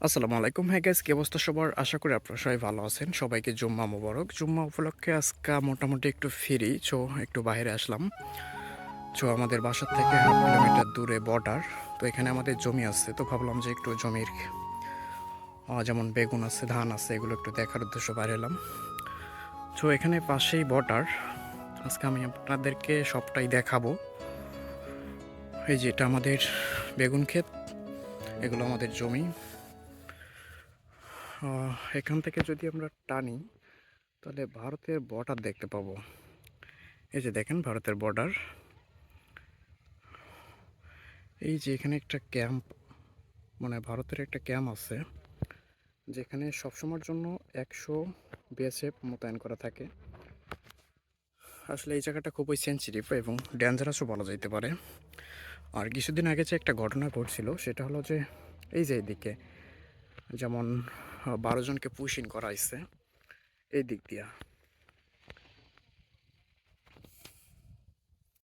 আসসালামু আলাইকুম। হ্যাঁ গাইস, কি অবস্থা সবার? আশা করি আপনারা সবাই ভালো আছেন। সবাইকে জুম্মা মোবারক। জুম্মা উপলক্ষে আজকে মোটামুটি একটু ফ্রি, একটু বাইরে আসলাম। আমাদের বাসার থেকে 1/2 কিলোমিটার দূরে বর্ডার। তো এখানে আমাদের জমি আছে, তো ভাবলাম যে একটু জমির যেমন বেগুন আছে, ধান আছে, এগুলো একটু দেখার উদ্দেশ্যে বাইরে এলাম। এখানে পাশেই বর্ডার। আজকে আমি আপনাদেরকে সবটাই দেখাবো। এই যে এটা আমাদের বেগুন ক্ষেত, এগুলো আমাদের জমি। এখান থেকে যদি আমরা টানি তাহলে ভারতের বর্ডার দেখতে পাবো। এই যে দেখেন ভারতের বর্ডার। এই যে এখানে একটা ক্যাম্প, মানে ভারতের একটা ক্যাম্প আছে যেখানে সবসময়ের জন্য 100 বিএসএফ মোতায়েন করা থাকে। আসলে এই জায়গাটা খুবই সেন্সিটিভ এবং ডেঞ্জারাসও বলা যাইতে পারে। আর কিছুদিন আগে যে একটা ঘটনা ঘটছিল সেটা হলো যে এই যে এইদিকে যেমন 12 জনকে পুশ ইন করা হয়েছে এই দিক দিয়া।